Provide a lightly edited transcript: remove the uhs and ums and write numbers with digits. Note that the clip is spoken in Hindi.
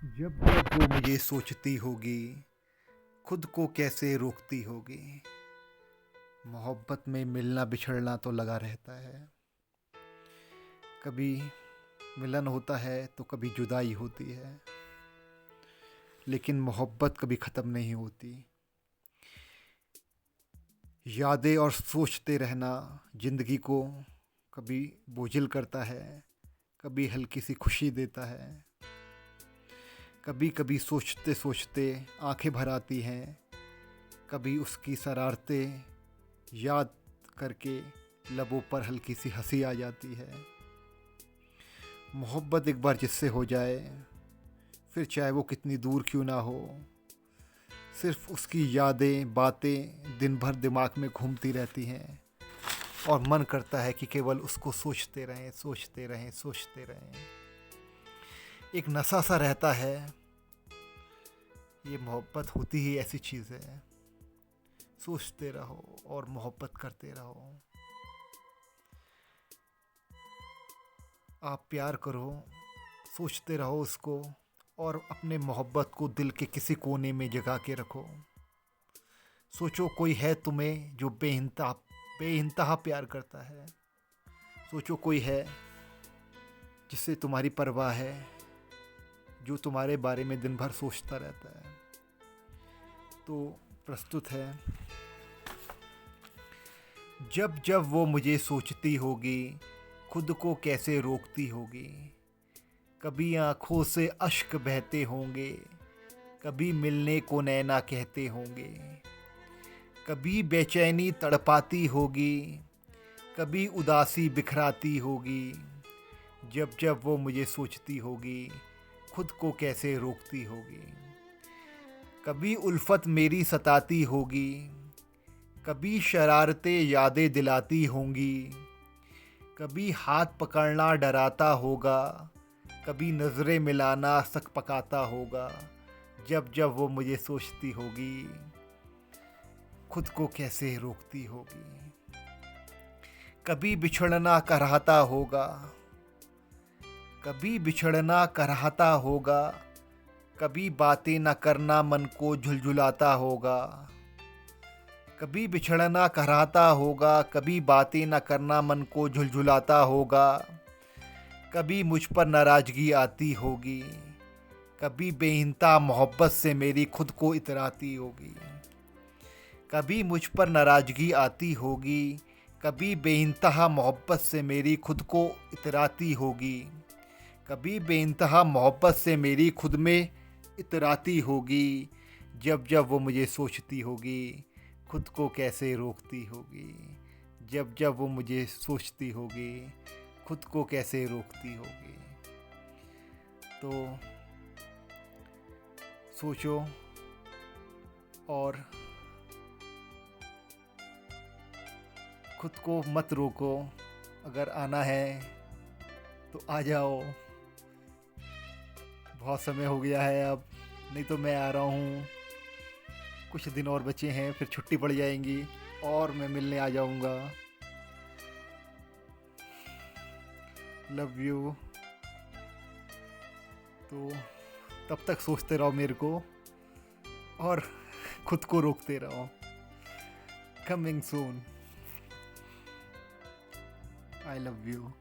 जब जब वो मुझे सोचती होगी, खुद को कैसे रोकती होगी। मोहब्बत में मिलना बिछड़ना तो लगा रहता है। कभी मिलन होता है तो कभी जुदाई होती है, लेकिन मोहब्बत कभी ख़त्म नहीं होती। यादें और सोचते रहना ज़िंदगी को कभी बोझिल करता है, कभी हल्की सी खुशी देता है। कभी कभी सोचते सोचते आंखें भर आती हैं, कभी उसकी शरारतें याद करके लबों पर हल्की सी हंसी आ जाती है। मोहब्बत एक बार जिससे हो जाए, फिर चाहे वो कितनी दूर क्यों ना हो, सिर्फ उसकी यादें बातें दिन भर दिमाग में घूमती रहती हैं और मन करता है कि केवल उसको सोचते रहें सोचते रहें सोचते रहें। एक नशा सा रहता है। ये मोहब्बत होती ही ऐसी चीज़ है, सोचते रहो और मोहब्बत करते रहो। आप प्यार करो, सोचते रहो उसको और अपने मोहब्बत को दिल के किसी कोने में जगा के रखो। सोचो कोई है तुम्हें जो बेइंतहा प्यार करता है। सोचो कोई है जिससे तुम्हारी परवाह है, जो तुम्हारे बारे में दिन भर सोचता रहता है। तो प्रस्तुत है, जब जब वो मुझे सोचती होगी, खुद को कैसे रोकती होगी। कभी आँखों से अश्क बहते होंगे, कभी मिलने को नैना कहते होंगे। कभी बेचैनी तड़पाती होगी, कभी उदासी बिखराती होगी। जब जब वो मुझे सोचती होगी, खुद को कैसे रोकती होगी। कभी उल्फत मेरी सताती होगी, कभी शरारतें यादें दिलाती होंगी। कभी हाथ पकड़ना डराता होगा, कभी नज़रें मिलाना सक पकाता होगा। जब जब वो मुझे सोचती होगी, खुद को कैसे रोकती होगी। कभी बिछड़ना कराहता होगा, कभी बिछड़ना कराहता होगा। कभी बातें न करना मन को झुलझुलाता होगा। कभी बिछड़ना कराहता होगा, कभी बातें न करना मन को झुलझुलाता होगा। कभी मुझ पर नाराज़गी आती होगी, कभी बेइंतहा मोहब्बत से मेरी खुद को इतराती होगी। कभी मुझ पर नाराज़गी आती होगी, कभी बेइंतहा मोहब्बत से मेरी खुद को इतराती होगी। कभी बेइंतहा मोहब्बत से मेरी खुद में इतराती होगी। जब जब वो मुझे सोचती होगी, खुद को कैसे रोकती होगी। जब जब वो मुझे सोचती होगी, खुद को कैसे रोकती होगी। तो सोचो और खुद को मत रोको। अगर आना है तो आ जाओ, बहुत समय हो गया है अब, नहीं तो मैं आ रहा हूँ। कुछ दिन और बचे हैं, फिर छुट्टी पड़ जाएंगी और मैं मिलने आ जाऊँगा। Love you. तो तब तक सोचते रहो मेरे को और खुद को रोकते रहो। Coming soon. I love you.